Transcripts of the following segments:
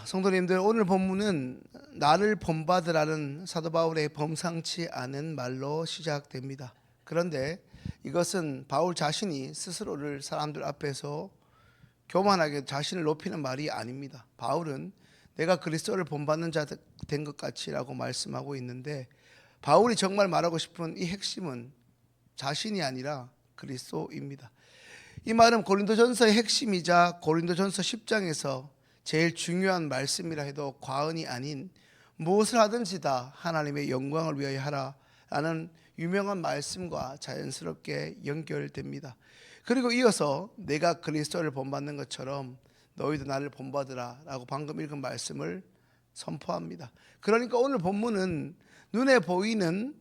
성도님들, 오늘 본문은 나를 본받으라는 사도 바울의 범상치 않은 말로 시작됩니다. 그런데 이것은 바울 자신이 스스로를 사람들 앞에서 교만하게 자신을 높이는 말이 아닙니다. 바울은 내가 그리스도를 본받는 자 된 것 같이라고 말씀하고 있는데, 바울이 정말 말하고 싶은 이 핵심은 자신이 아니라 그리스도입니다. 이 말은 고린도전서의 핵심이자 고린도전서 10장에서 제일 중요한 말씀이라 해도 과언이 아닌, 무엇을 하든지 다 하나님의 영광을 위하여 하라라는 유명한 말씀과 자연스럽게 연결됩니다. 그리고 이어서 내가 그리스도를 본받는 것처럼 너희도 나를 본받으라 라고 방금 읽은 말씀을 선포합니다. 그러니까 오늘 본문은 눈에 보이는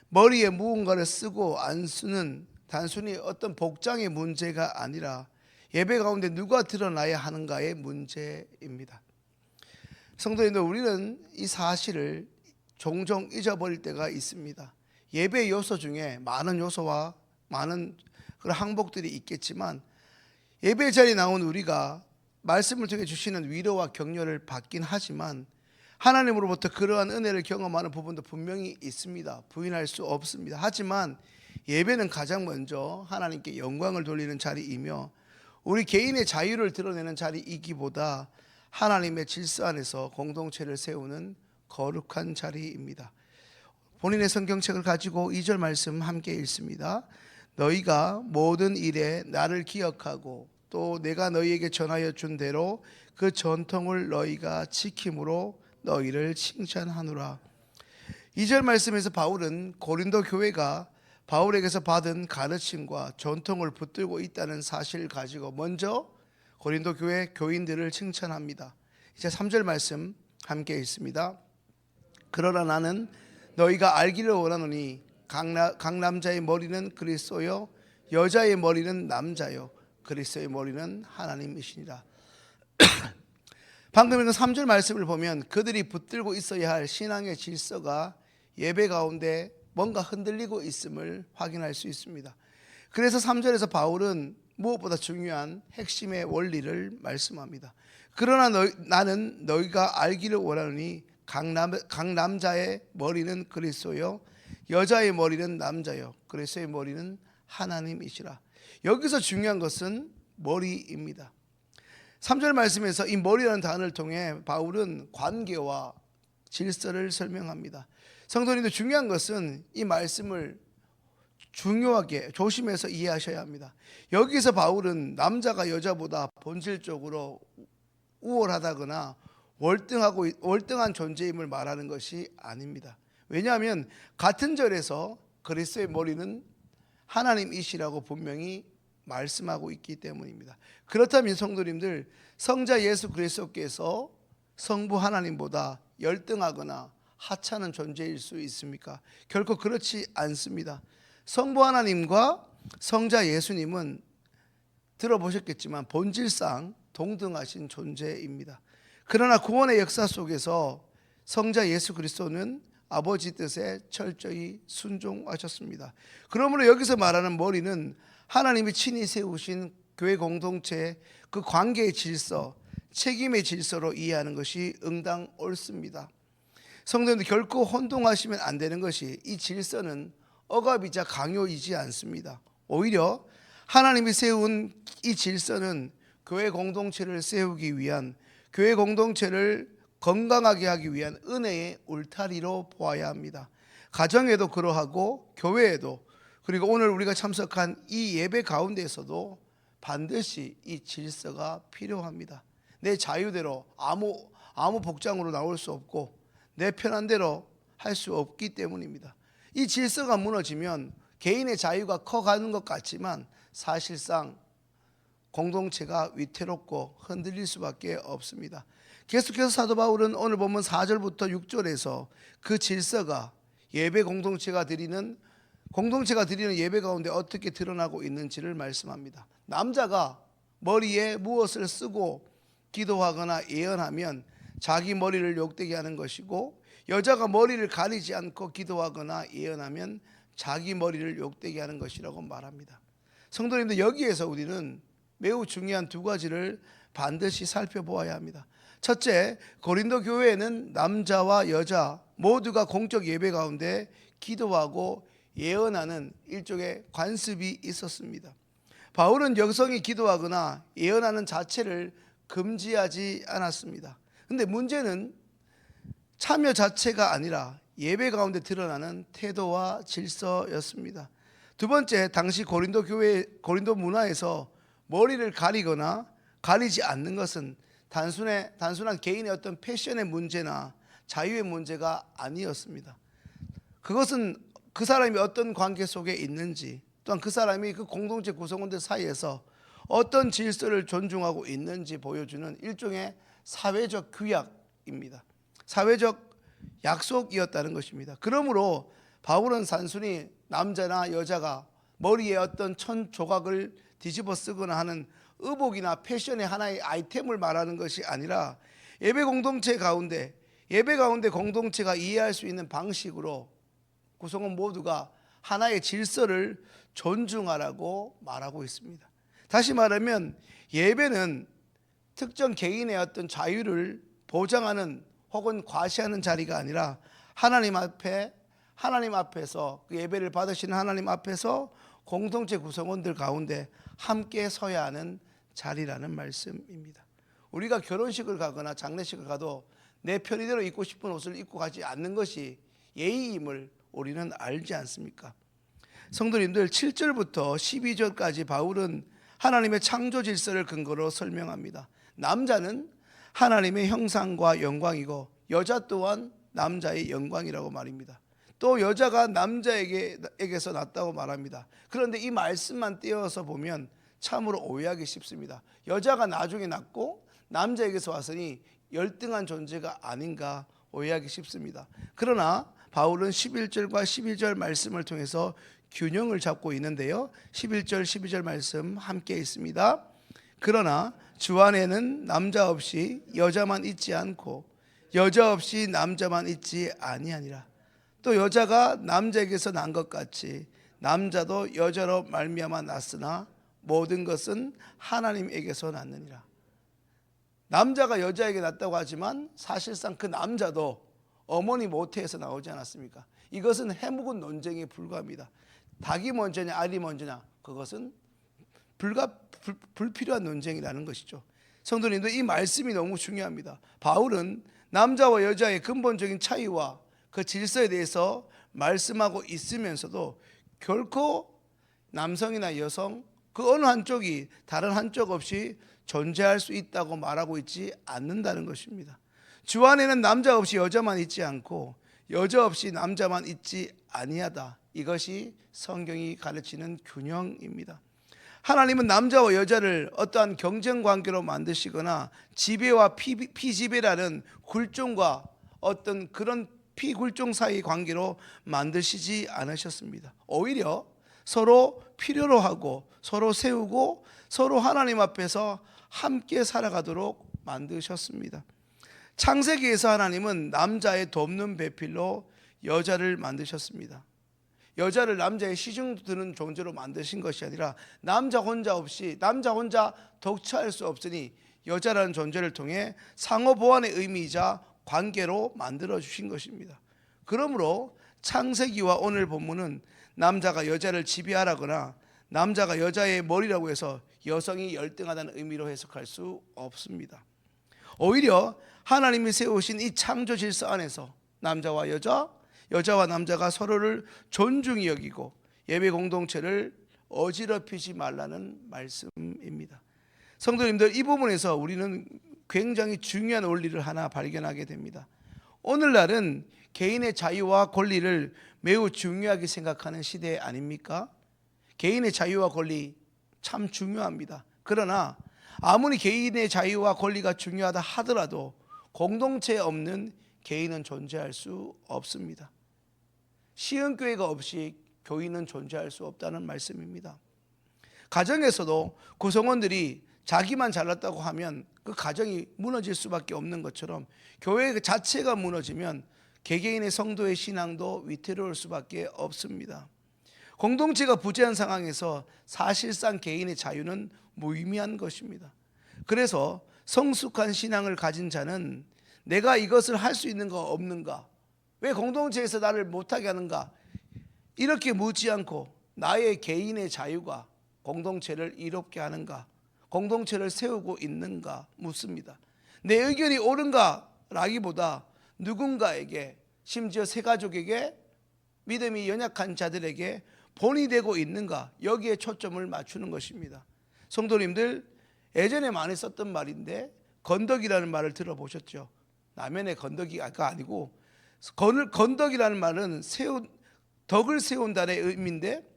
머리에 무언가를 쓰고 안 쓰는 단순히 어떤 복장의 문제가 아니라 예배 가운데 누가 드러나야 하는가의 문제입니다. 성도님들, 우리는 이 사실을 종종 잊어버릴 때가 있습니다. 예배 요소 중에 많은 요소와 많은 그런 항목들이 있겠지만, 예배 자리에 나온 우리가 말씀을 통해 주시는 위로와 격려를 받긴 하지만 하나님으로부터 그러한 은혜를 경험하는 부분도 분명히 있습니다. 부인할 수 없습니다. 하지만 예배는 가장 먼저 하나님께 영광을 돌리는 자리이며 우리 개인의 자유를 드러내는 자리이기보다 하나님의 질서 안에서 공동체를 세우는 거룩한 자리입니다. 본인의 성경책을 가지고 2절 말씀 함께 읽습니다. 너희가 모든 일에 나를 기억하고 또 내가 너희에게 전하여 준 대로 그 전통을 너희가 지킴으로 너희를 칭찬하노라. 2절 말씀에서 바울은 고린도 교회가 바울에게서 받은 가르침과 전통을 붙들고 있다는 사실을 가지고 먼저 고린도 교회 교인들을 칭찬합니다. 이제 3절 말씀 함께 읽습니다. 그러나 나는 너희가 알기를 원하노니 각 남자의 머리는 그리스도요 여자의 머리는 남자요 그리스도의 머리는 하나님이시니라. 방금 읽은 3절 말씀을 보면 그들이 붙들고 있어야 할 신앙의 질서가 예배 가운데 뭔가 흔들리고 있음을 확인할 수 있습니다. 그래서 3절에서 바울은 무엇보다 중요한 핵심의 원리를 말씀합니다. 그러나 나는 너희가 알기를 원하노니 각 남자의 머리는 그리스도요 여자의 머리는 남자요 그리스도의 머리는 하나님이시라. 여기서 중요한 것은 머리입니다. 3절 말씀에서 이 머리라는 단어를 통해 바울은 관계와 질서를 설명합니다. 성도님들, 중요한 것은 이 말씀을 중요하게 조심해서 이해하셔야 합니다. 여기서 바울은 남자가 여자보다 본질적으로 우월하다거나 월등한 존재임을 말하는 것이 아닙니다. 왜냐하면 같은 절에서 그리스도의 머리는 하나님이시라고 분명히 말씀하고 있기 때문입니다. 그렇다면 성도님들, 성자 예수 그리스도께서 성부 하나님보다 열등하거나 하찮은 존재일 수 있습니까? 결코 그렇지 않습니다. 성부 하나님과 성자 예수님은 들어보셨겠지만 본질상 동등하신 존재입니다. 그러나 구원의 역사 속에서 성자 예수 그리스도는 아버지 뜻에 철저히 순종하셨습니다. 그러므로 여기서 말하는 머리는 하나님이 친히 세우신 교회 공동체의 그 관계의 질서, 책임의 질서로 이해하는 것이 응당 옳습니다. 성도님들, 결코 혼동하시면 안 되는 것이 이 질서는 억압이자 강요이지 않습니다. 오히려 하나님이 세운 이 질서는 교회 공동체를 세우기 위한, 교회 공동체를 건강하게 하기 위한 은혜의 울타리로 보아야 합니다. 가정에도 그러하고 교회에도, 그리고 오늘 우리가 참석한 이 예배 가운데에서도 반드시 이 질서가 필요합니다. 내 자유대로 아무 복장으로 나올 수 없고 내 편한 대로 할 수 없기 때문입니다. 이 질서가 무너지면 개인의 자유가 커가는 것 같지만 사실상 공동체가 위태롭고 흔들릴 수밖에 없습니다. 계속해서 사도 바울은 오늘 보면 4절부터 6절에서 그 질서가 공동체가 드리는 예배 가운데 어떻게 드러나고 있는지를 말씀합니다. 남자가 머리에 무엇을 쓰고 기도하거나 예언하면 자기 머리를 욕되게 하는 것이고, 여자가 머리를 가리지 않고 기도하거나 예언하면 자기 머리를 욕되게 하는 것이라고 말합니다. 성도님들, 여기에서 우리는 매우 중요한 두 가지를 반드시 살펴보아야 합니다. 첫째, 고린도 교회에는 남자와 여자 모두가 공적 예배 가운데 기도하고 예언하는 일종의 관습이 있었습니다. 바울은 여성이 기도하거나 예언하는 자체를 금지하지 않았습니다. 근데 문제는 참여 자체가 아니라 예배 가운데 드러나는 태도와 질서였습니다. 두 번째, 당시 고린도 교회, 고린도 문화에서 머리를 가리거나 가리지 않는 것은 단순한 개인의 어떤 패션의 문제나 자유의 문제가 아니었습니다. 그것은 그 사람이 어떤 관계 속에 있는지, 또한 그 사람이 그 공동체 구성원들 사이에서 어떤 질서를 존중하고 있는지 보여주는 일종의 사회적 규약입니다. 사회적 약속이었다는 것입니다. 그러므로 바울은 단순히 남자나 여자가 머리에 어떤 천 조각을 뒤집어 쓰거나 하는 의복이나 패션의 하나의 아이템을 말하는 것이 아니라 예배 가운데 공동체가 이해할 수 있는 방식으로 구성원 모두가 하나의 질서를 존중하라고 말하고 있습니다. 다시 말하면 예배는 특정 개인의 어떤 자유를 보장하는 혹은 과시하는 자리가 아니라 하나님 앞에서 그 예배를 받으시는 하나님 앞에서 공동체 구성원들 가운데 함께 서야 하는 자리라는 말씀입니다. 우리가 결혼식을 가거나 장례식을 가도 내 편의대로 입고 싶은 옷을 입고 가지 않는 것이 예의임을 우리는 알지 않습니까? 성도님들, 7절부터 12절까지 바울은 하나님의 창조 질서를 근거로 설명합니다. 남자는 하나님의 형상과 영광이고 여자 또한 남자의 영광이라고 말입니다. 또 여자가 남자에게서 났다고 말합니다. 그런데 이 말씀만 떼어서 보면 참으로 오해하기 쉽습니다. 여자가 나중에 났고 남자에게서 왔으니 열등한 존재가 아닌가 오해하기 쉽습니다. 그러나 바울은 11절과 12절 말씀을 통해서 균형을 잡고 있는데요. 11절 12절 말씀 함께 있습니다. 그러나 주 안에는 남자 없이 여자만 있지 않고 여자 없이 남자만 있지 아니하니라. 또 여자가 남자에게서 난 것 같이 남자도 여자로 말미암아 났으나 모든 것은 하나님에게서 났느니라. 남자가 여자에게 났다고 하지만 사실상 그 남자도 어머니 모태에서 나오지 않았습니까? 이것은 해묵은 논쟁에 불과합니다. 닭이 먼저냐 알이 먼저냐, 그것은 불필요한 논쟁이라는 것이죠. 성도님들, 이 말씀이 너무 중요합니다. 바울은 남자와 여자의 근본적인 차이와 그 질서에 대해서 말씀하고 있으면서도 결코 남성이나 여성 그 어느 한쪽이 다른 한쪽 없이 존재할 수 있다고 말하고 있지 않는다는 것입니다. 주 안에는 남자 없이 여자만 있지 않고 여자 없이 남자만 있지 아니하다. 이것이 성경이 가르치는 균형입니다. 하나님은 남자와 여자를 어떠한 경쟁 관계로 만드시거나 지배와 피지배라는 굴종과 어떤 그런 피굴종 사이의 관계로 만드시지 않으셨습니다. 오히려 서로 필요로 하고 서로 세우고 서로 하나님 앞에서 함께 살아가도록 만드셨습니다. 창세기에서 하나님은 남자의 돕는 배필로 여자를 만드셨습니다. 여자를 남자의 시중 드는 존재로 만드신 것이 아니라 남자 혼자 독차할 수 없으니 여자라는 존재를 통해 상호 보완의 의미이자 관계로 만들어 주신 것입니다. 그러므로 창세기와 오늘 본문은 남자가 여자를 지배하라거나 남자가 여자의 머리라고 해서 여성이 열등하다는 의미로 해석할 수 없습니다. 오히려 하나님이 세우신 이 창조 질서 안에서 남자와 여자와 남자가 서로를 존중히 여기고 예배 공동체를 어지럽히지 말라는 말씀입니다. 성도님들, 이 부분에서 우리는 굉장히 중요한 원리를 하나 발견하게 됩니다. 오늘날은 개인의 자유와 권리를 매우 중요하게 생각하는 시대 아닙니까? 개인의 자유와 권리 참 중요합니다. 그러나 아무리 개인의 자유와 권리가 중요하다 하더라도 공동체에 없는 개인은 존재할 수 없습니다. 시흥교회가 없이 교인은 존재할 수 없다는 말씀입니다. 가정에서도 구성원들이 자기만 잘났다고 하면 그 가정이 무너질 수밖에 없는 것처럼 교회 자체가 무너지면 개개인의 성도의 신앙도 위태로울 수밖에 없습니다. 공동체가 부재한 상황에서 사실상 개인의 자유는 무의미한 것입니다. 그래서 성숙한 신앙을 가진 자는 내가 이것을 할 수 있는가 없는가, 왜 공동체에서 나를 못하게 하는가, 이렇게 묻지 않고 나의 개인의 자유가 공동체를 이롭게 하는가, 공동체를 세우고 있는가 묻습니다. 내 의견이 옳은가 라기보다 누군가에게, 심지어 새 가족에게, 믿음이 연약한 자들에게 본이 되고 있는가, 여기에 초점을 맞추는 것입니다. 성도님들, 예전에 많이 썼던 말인데 건덕이라는 말을 들어보셨죠? 라면의 건더기가 아니고, 건덕이라는 말은 덕을 세운다는 의미인데,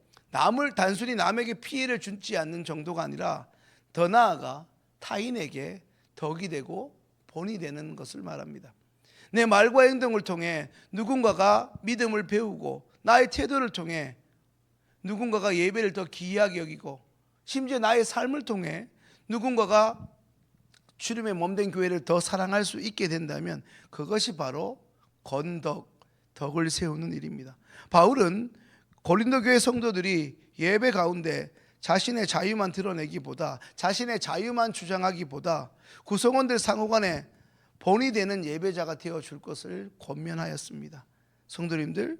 단순히 남에게 피해를 주지 않는 정도가 아니라 더 나아가 타인에게 덕이 되고 본이 되는 것을 말합니다. 내 말과 행동을 통해 누군가가 믿음을 배우고, 나의 태도를 통해 누군가가 예배를 더 귀하게 여기고, 심지어 나의 삶을 통해 누군가가 주님의 몸된 교회를 더 사랑할 수 있게 된다면 그것이 바로 덕을 세우는 일입니다. 바울은 고린도 교회 성도들이 예배 가운데 자신의 자유만 드러내기보다, 자신의 자유만 주장하기보다 구성원들 상호간에 본이 되는 예배자가 되어줄 것을 권면하였습니다. 성도님들,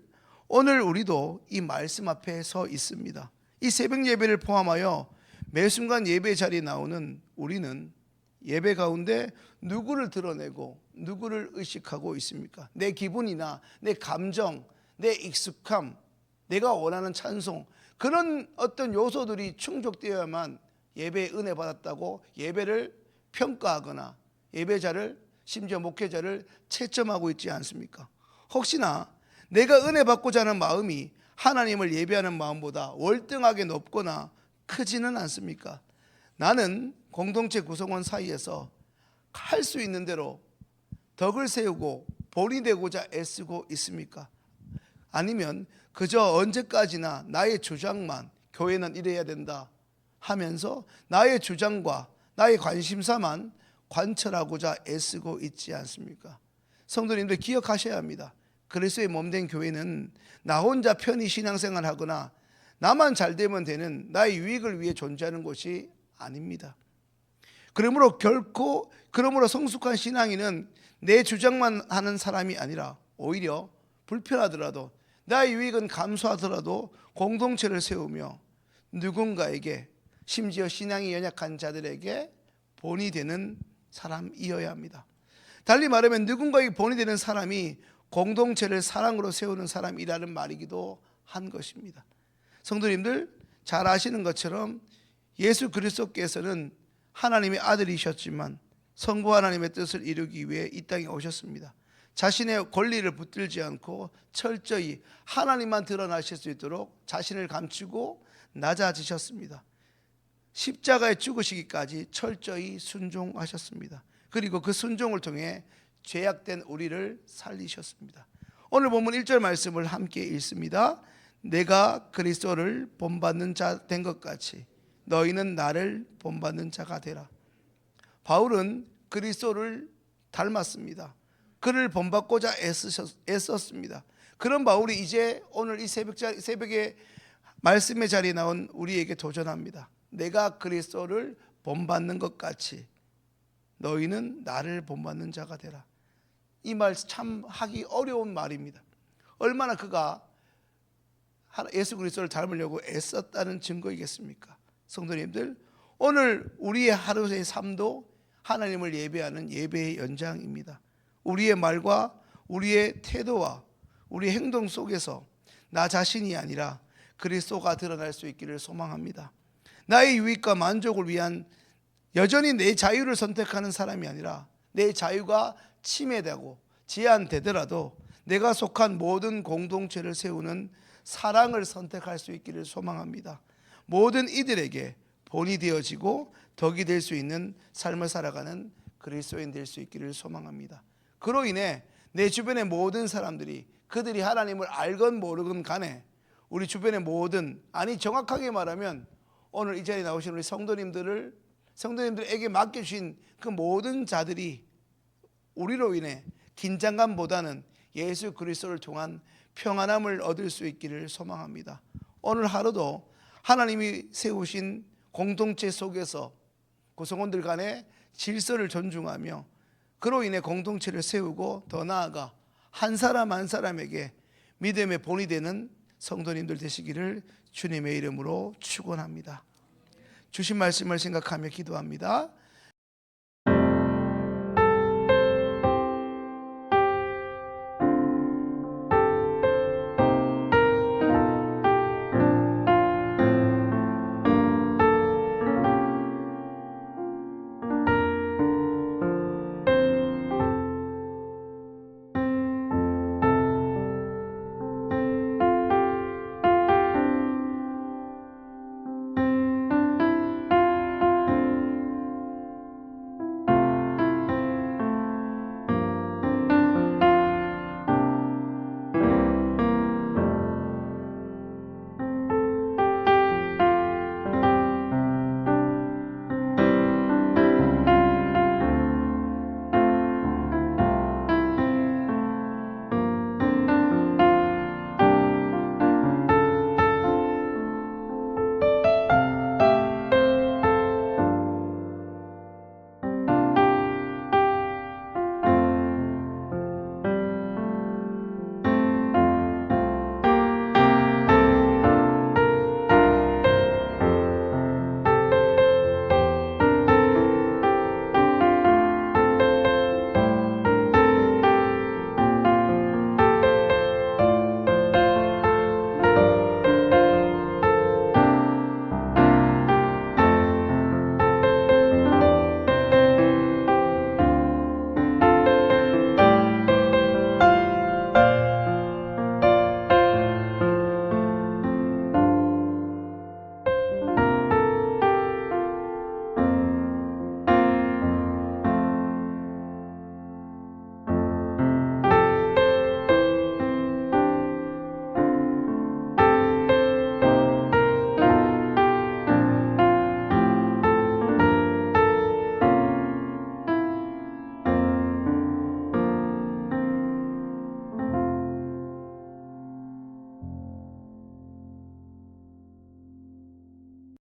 오늘 우리도 이 말씀 앞에 서 있습니다. 이 새벽 예배를 포함하여 매 순간 예배 자리에 나오는 우리는 예배 가운데 누구를 드러내고 누구를 의식하고 있습니까? 내 기분이나 내 감정, 내 익숙함, 내가 원하는 찬송, 그런 어떤 요소들이 충족되어야만 예배에 은혜 받았다고 예배를 평가하거나 예배자를, 심지어 목회자를 채점하고 있지 않습니까? 혹시나 내가 은혜 받고자 하는 마음이 하나님을 예배하는 마음보다 월등하게 높거나 크지는 않습니까? 나는 공동체 구성원 사이에서 할 수 있는 대로 덕을 세우고 본이 되고자 애쓰고 있습니까? 아니면 그저 언제까지나 나의 주장만, 교회는 이래야 된다 하면서 나의 주장과 나의 관심사만 관철하고자 애쓰고 있지 않습니까? 성도님들, 기억하셔야 합니다. 그리스도의 몸된 교회는 나 혼자 편히 신앙생활 하거나 나만 잘 되면 되는 나의 유익을 위해 존재하는 곳이 아닙니다. 그러므로 성숙한 신앙인은 내 주장만 하는 사람이 아니라 오히려 불편하더라도, 나의 유익은 감수하더라도 공동체를 세우며 누군가에게, 심지어 신앙이 연약한 자들에게 본이 되는 사람이어야 합니다. 달리 말하면 누군가에게 본이 되는 사람이 공동체를 사랑으로 세우는 사람이라는 말이기도 한 것입니다. 성도님들, 잘 아시는 것처럼 예수 그리스도께서는 하나님의 아들이셨지만 성부 하나님의 뜻을 이루기 위해 이 땅에 오셨습니다. 자신의 권리를 붙들지 않고 철저히 하나님만 드러나실 수 있도록 자신을 감추고 낮아지셨습니다. 십자가에 죽으시기까지 철저히 순종하셨습니다. 그리고 그 순종을 통해 죄악된 우리를 살리셨습니다. 오늘 본문 1절 말씀을 함께 읽습니다. 내가 그리스도를 본받는 자 된 것 같이 너희는 나를 본받는 자가 되라. 바울은 그리스도를 닮았습니다. 그를 본받고자 애썼습니다. 그런 바울이 이제 오늘 이 새벽에 말씀의 자리에 나온 우리에게 도전합니다. 내가 그리스도를 본받는 것 같이 너희는 나를 본받는 자가 되라. 이 말 참 하기 어려운 말입니다. 얼마나 그가 예수 그리스도를 닮으려고 애썼다는 증거이겠습니까? 성도님들, 오늘 우리의 하루의 삶도 하나님을 예배하는 예배의 연장입니다. 우리의 말과 우리의 태도와 우리의 행동 속에서 나 자신이 아니라 그리스도가 드러날 수 있기를 소망합니다. 나의 유익과 만족을 위한, 여전히 내 자유를 선택하는 사람이 아니라 내 자유가 침해되고 제한되더라도 내가 속한 모든 공동체를 세우는 사랑을 선택할 수 있기를 소망합니다. 모든 이들에게 본이 되어지고 덕이 될 수 있는 삶을 살아가는 그리스도인 될 수 있기를 소망합니다. 그로 인해 내 주변의 모든 사람들이, 그들이 하나님을 알건 모르건 간에 우리 주변의 모든, 아니 정확하게 말하면 오늘 이 자리에 나오신 우리 성도님들에게 맡겨주신 그 모든 자들이 우리로 인해 긴장감보다는 예수 그리스도를 통한 평안함을 얻을 수 있기를 소망합니다. 오늘 하루도 하나님이 세우신 공동체 속에서 구성원들 간의 질서를 존중하며 그로 인해 공동체를 세우고 더 나아가 한 사람 한 사람에게 믿음의 본이 되는 성도님들 되시기를 주님의 이름으로 축원합니다. 주신 말씀을 생각하며 기도합니다.